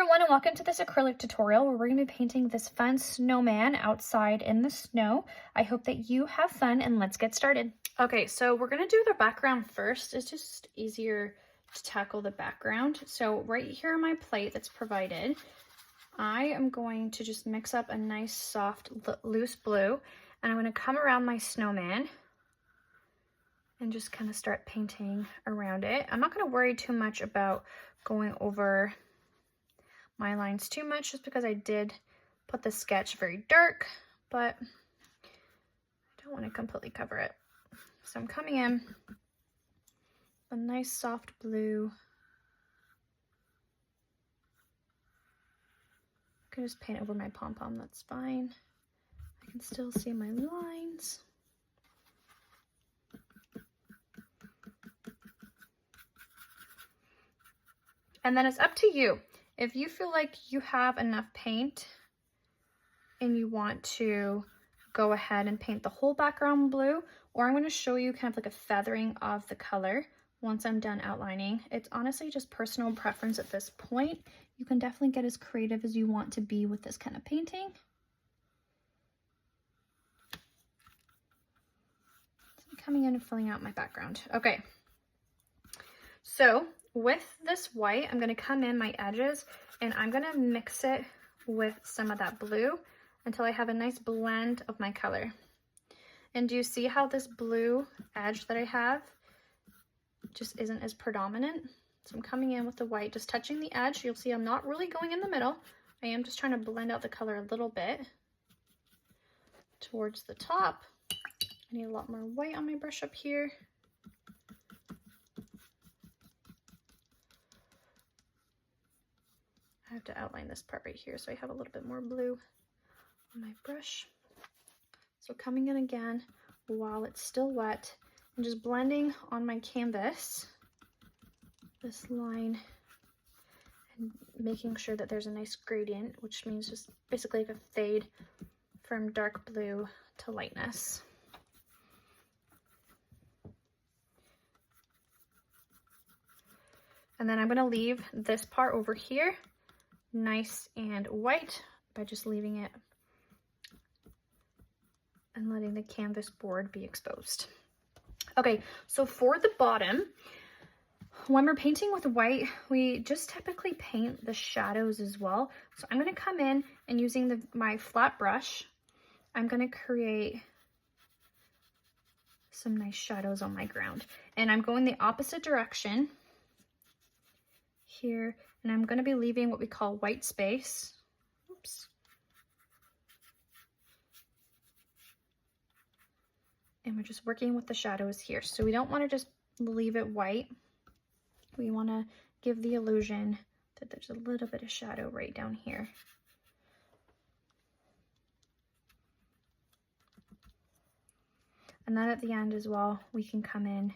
everyone, and welcome to this acrylic tutorial where we're going to be painting this fun snowman outside in the snow. I hope that you have fun, and let's get started. Okay, so we're going to do the background first. It's just easier to tackle the background. So right here on my plate that's provided, I am going to just mix up a nice soft loose blue, and I'm going to come around my snowman and just kind of start painting around it. I'm not going to worry too much about going over my lines too much, just because I did put the sketch very dark, but I don't want to completely cover it. So I'm coming in a nice soft blue. I can just paint over my pom-pom, that's fine. I can still see my lines. And then it's up to you. If you feel like you have enough paint and you want to go ahead and paint the whole background blue, or I'm going to show you kind of like a feathering of the color once I'm done outlining. It's honestly just personal preference at this point. You can definitely get as creative as you want to be with this kind of painting. So I'm coming in and filling out my background. Okay. So with this white, I'm going to come in my edges and I'm going to mix it with some of that blue until I have a nice blend of my color. And do you see how this blue edge that I have just isn't as predominant? So I'm coming in with the white, just touching the edge. You'll see I'm not really going in the middle. I am just trying to blend out the color a little bit towards the top. I need a lot more white on my brush up here. I have to outline this part right here, so I have a little bit more blue on my brush. So coming in again while it's still wet and just blending on my canvas this line and making sure that there's a nice gradient, which means just basically like a fade from dark blue to lightness. And then I'm going to leave this part over here nice and white by just leaving it and letting the canvas board be exposed. Okay, so for the bottom, when we're painting with white, we just typically paint the shadows as well. So I'm going to come in and using my flat brush, I'm going to create some nice shadows on my ground. And I'm going the opposite direction here, and I'm going to be leaving what we call white space. Oops. And we're just working with the shadows here. So we don't want to just leave it white. We want to give the illusion that there's a little bit of shadow right down here. And then at the end as well, we can come in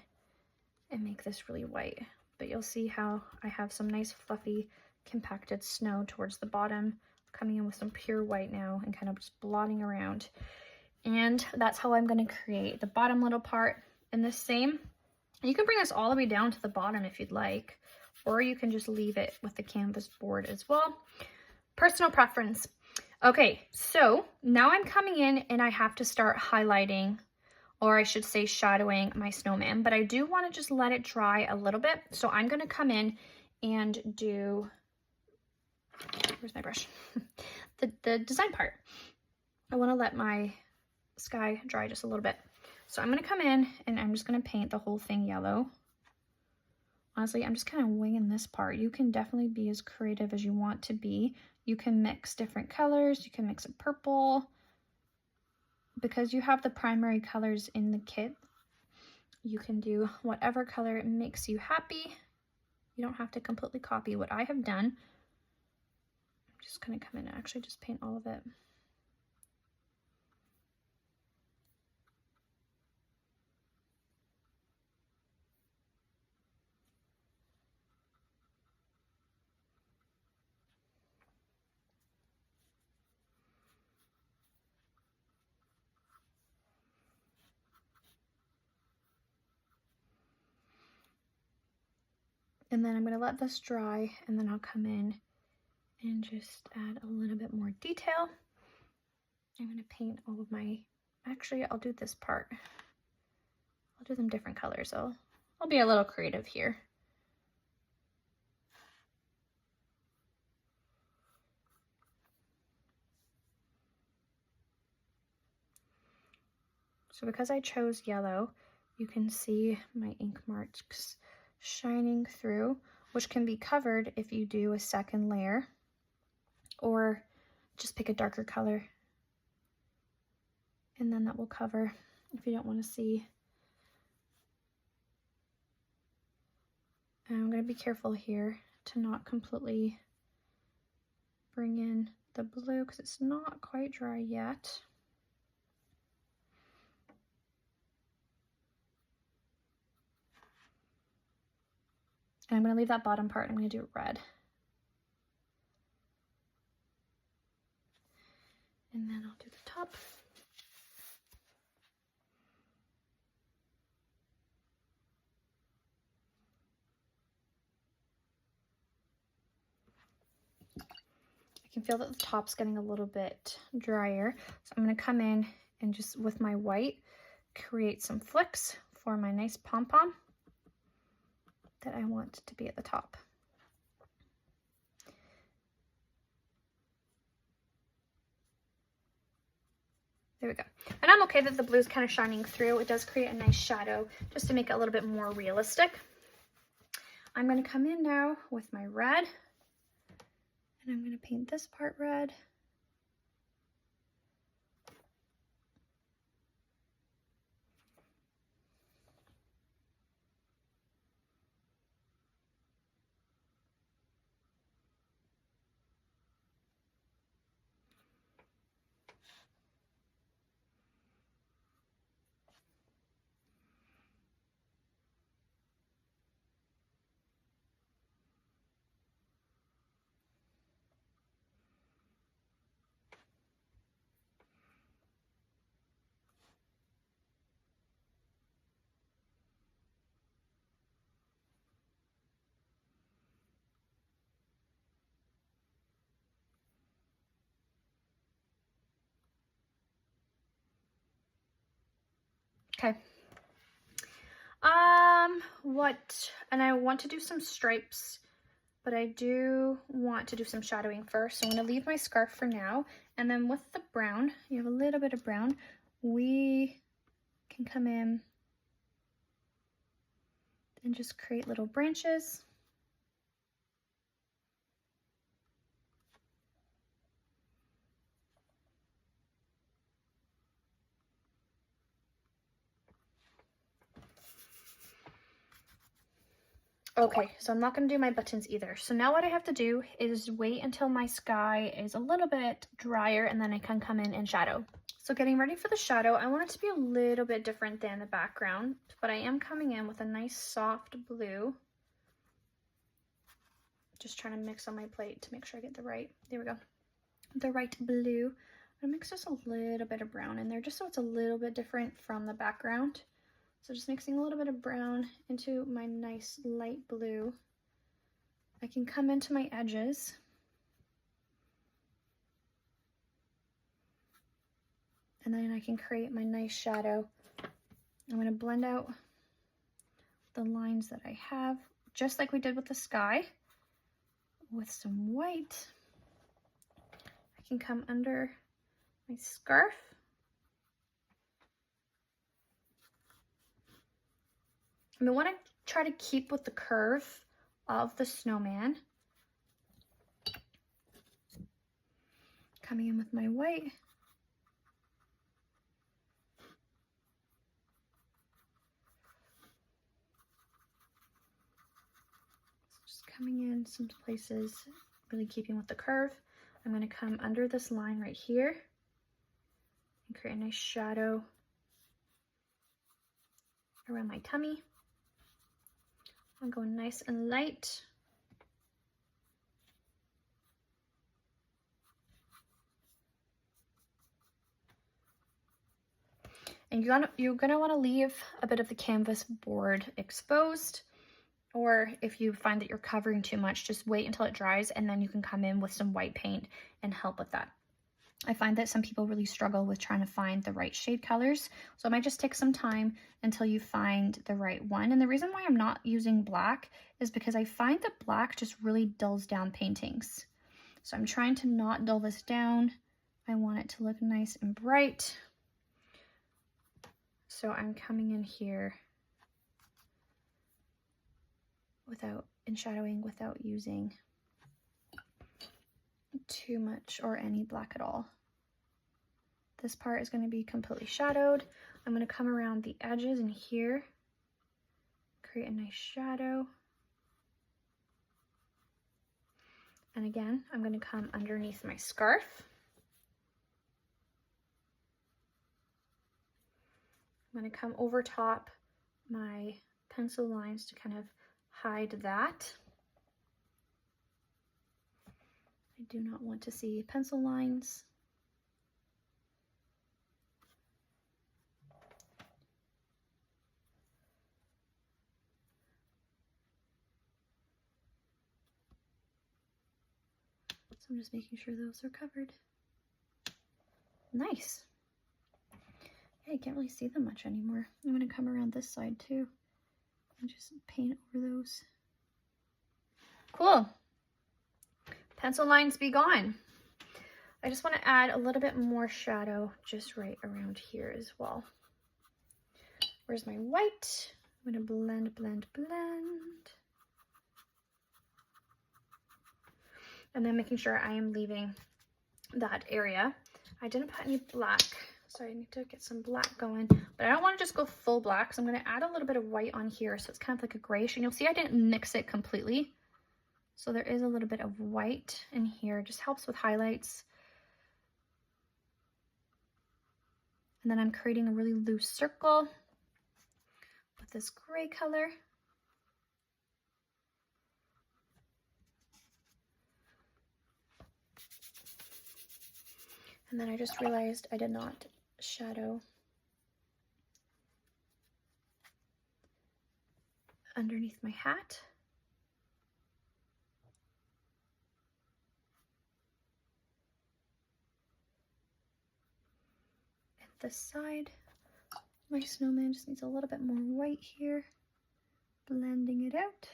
and make this really white. But you'll see how I have some nice fluffy compacted snow towards the bottom, coming in with some pure white now and kind of just blotting around. And that's how I'm going to create the bottom little part in the same. You can bring this all the way down to the bottom if you'd like, or you can just leave it with the canvas board as well. Personal preference. Okay, so now I'm coming in and I have to start highlighting, or I should say shadowing my snowman, but I do want to just let it dry a little bit. So I'm going to come in and do, where's my brush? the design part. I want to let my sky dry just a little bit. So I'm going to come in and I'm just going to paint the whole thing yellow. Honestly, I'm just kind of winging this part. You can definitely be as creative as you want to be. You can mix different colors. You can mix a purple. Because you have the primary colors in the kit, you can do whatever color makes you happy. You don't have to completely copy what I have done. I'm just going to come in and actually just paint all of it. And then I'm going to let this dry, and then I'll come in and just add a little bit more detail. I'm going to paint all of my, actually I'll do this part. I'll do them different colors. I'll be a little creative here. So because I chose yellow, you can see my ink marks shining through, which can be covered if you do a second layer, or just pick a darker color and then that will cover if you don't want to see. And I'm going to be careful here to not completely bring in the blue because it's not quite dry yet. And I'm going to leave that bottom part, I'm going to do red. And then I'll do the top. I can feel that the top's getting a little bit drier. So I'm going to come in and just with my white, create some flicks for my nice pom-pom that I want to be at the top. There we go. And I'm okay that the blue's kind of shining through. It does create a nice shadow just to make it a little bit more realistic. I'm going to come in now with my red, and I'm going to paint this part red. Okay. And I want to do some stripes, but I do want to do some shadowing first. So I'm going to leave my scarf for now. And then with the brown, you have a little bit of brown, we can come in and just create little branches. Okay, so I'm not going to do my buttons either. So now what I have to do is wait until my sky is a little bit drier and then I can come in and shadow. So getting ready for the shadow, I want it to be a little bit different than the background, but I am coming in with a nice soft blue. Just trying to mix on my plate to make sure I get the right, there we go, the right blue. I'm going to mix just a little bit of brown in there just so it's a little bit different from the background. So just mixing a little bit of brown into my nice light blue. I can come into my edges. And then I can create my nice shadow. I'm going to blend out the lines that I have, just like we did with the sky, with some white. I can come under my scarf. And I want to try to keep with the curve of the snowman. Coming in with my white. Just coming in some places, really keeping with the curve. I'm going to come under this line right here and create a nice shadow around my tummy. I'm going nice and light. And you're gonna want to leave a bit of the canvas board exposed, Or if you find that you're covering too much, just wait until it dries and then you can come in with some white paint and help with that. I find that some people really struggle with trying to find the right shade colors. So it might just take some time until you find the right one. And the reason why I'm not using black is because I find that black just really dulls down paintings. So I'm trying to not dull this down. I want it to look nice and bright. So I'm coming in here and shadowing without using too much or any black at all. This part is going to be completely shadowed. I'm going to come around the edges in here, create a nice shadow. And again, I'm going to come underneath my scarf. I'm going to come over top my pencil lines to kind of hide that. I do not want to see pencil lines. So I'm just making sure those are covered. Nice. Yeah, I can't really see them much anymore. I'm going to come around this side too and just paint over those. Cool. Pencil lines be gone. I just want to add a little bit more shadow just right around here as well. Where's my white? I'm going to blend, blend, blend. And then making sure I am leaving that area. I didn't put any black, so I need to get some black going. But I don't want to just go full black, so I'm going to add a little bit of white on here, so it's kind of like a grayish. And you'll see I didn't mix it completely. So there is a little bit of white in here. Just helps with highlights. And then I'm creating a really loose circle with this gray color. And then I just realized I did not shadow underneath my hat. At this side, my snowman just needs a little bit more white here, blending it out.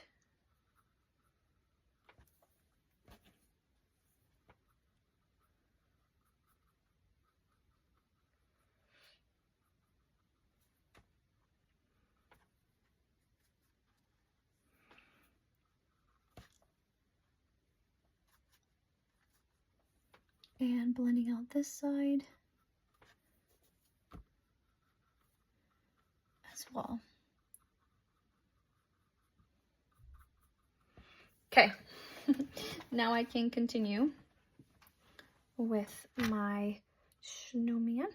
And blending out this side as well. Okay, now I can continue with my snowman.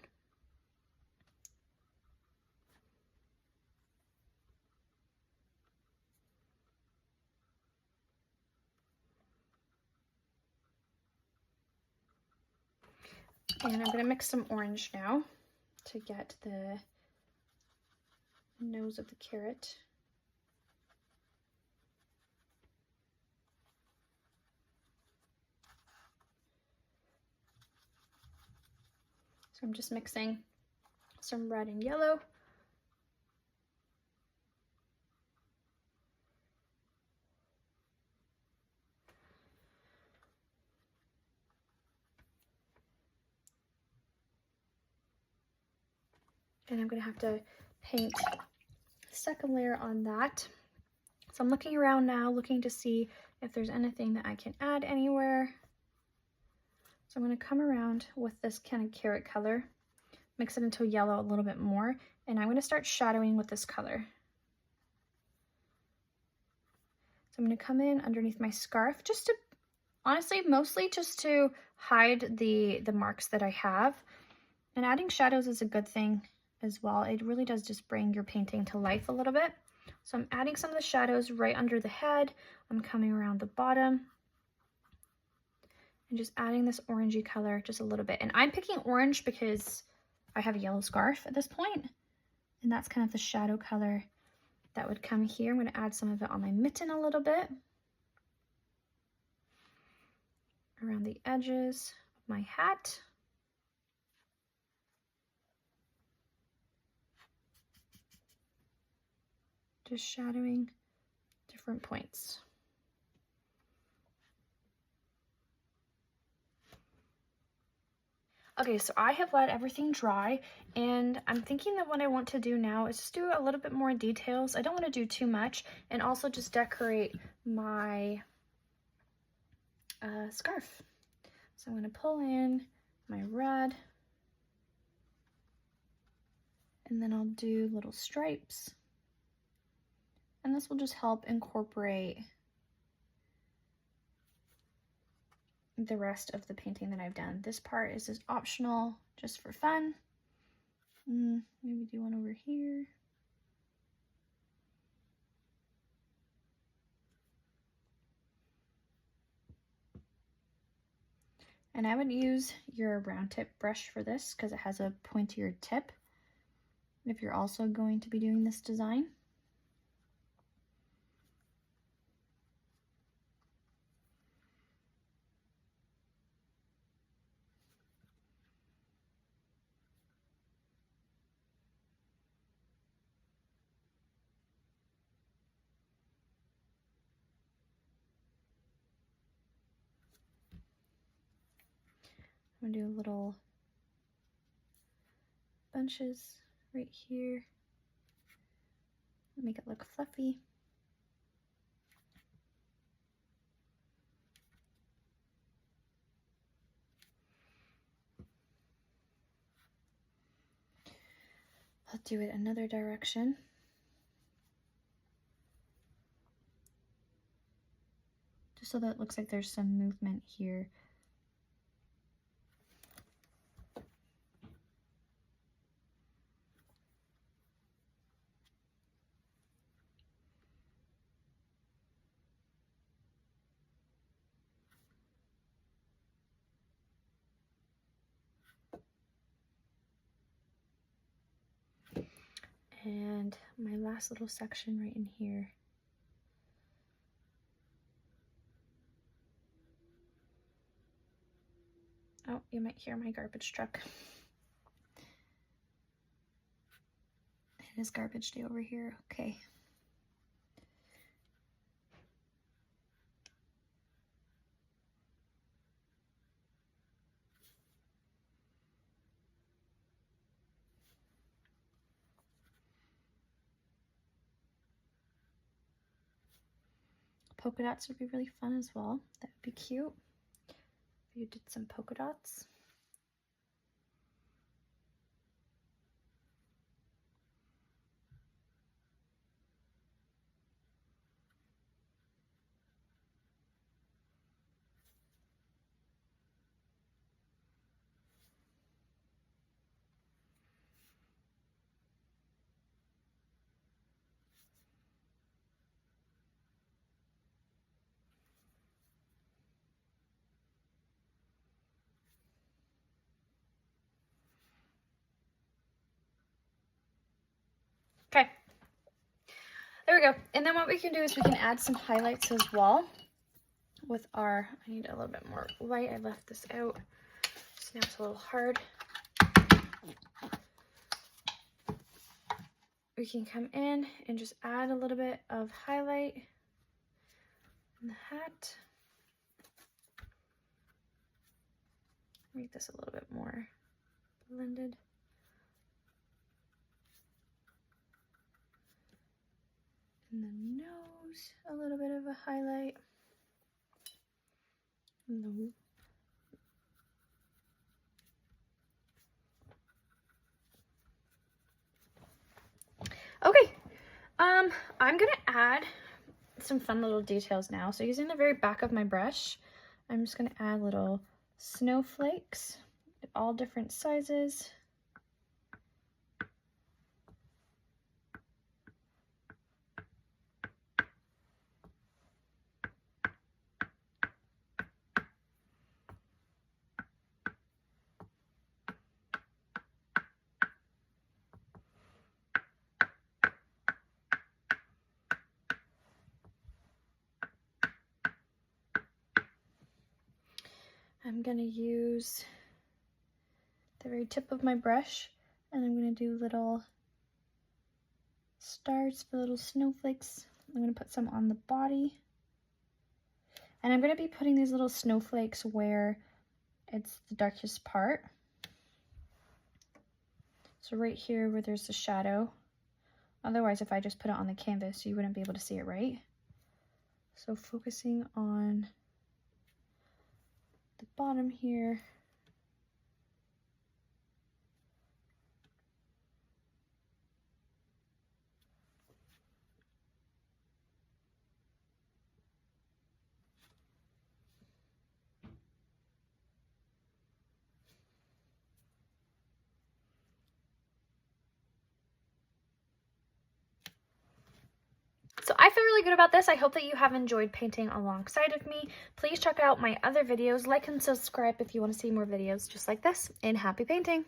And I'm going to mix some orange now to get the nose of the carrot. So I'm just mixing some red and yellow. And I'm going to have to paint the second layer on that. So I'm looking around now, looking to see if there's anything that I can add anywhere. So I'm going to come around with this kind of carrot color, mix it into yellow a little bit more, and I'm going to start shadowing with this color. So I'm going to come in underneath my scarf, just to, honestly, mostly just to hide the marks that I have. And adding shadows is a good thing as well. It really does just bring your painting to life a little bit. So I'm adding some of the shadows right under the head. I'm coming around the bottom and just adding this orangey color just a little bit. And I'm picking orange because I have a yellow scarf at this point, and that's kind of the shadow color that would come here. I'm going to add some of it on my mitten a little bit, around the edges of my hat. Just shadowing different points. Okay, so I have let everything dry, and I'm thinking that what I want to do now is just do a little bit more details. I don't want to do too much, and also just decorate my scarf. So I'm going to pull in my red, and then I'll do little stripes, and this will just help incorporate the rest of the painting that I've done. This part is just optional, just for fun. Maybe do one over here. And I would use your round tip brush for this because it has a pointier tip if you're also going to be doing this design. I'm gonna do little bunches right here, make it look fluffy. I'll do it another direction. Just so that it looks like there's some movement here. And my last little section right in here. Oh, you might hear my garbage truck. It is garbage day over here. Okay. Polka dots would be really fun as well. That would be cute if you did some polka dots. Okay, there we go. And then what we can do is we can add some highlights as well with our, I need a little bit more white. I left this out, so now it's a little hard. We can come in and just add a little bit of highlight in the hat. Make this a little bit more blended. And the nose, a little bit of a highlight. And the okay, I'm gonna add some fun little details now. So using the very back of my brush, I'm just gonna add little snowflakes, all different sizes. I'm gonna use the very tip of my brush, and I'm gonna do little stars for little snowflakes. I'm gonna put some on the body. And I'm gonna be putting these little snowflakes where it's the darkest part. So right here where there's the shadow. Otherwise, if I just put it on the canvas, you wouldn't be able to see it, right? So focusing on the bottom here. So I feel really good about this. I hope that you have enjoyed painting alongside of me. Please check out my other videos, like and subscribe if you want to see more videos just like this, and happy painting!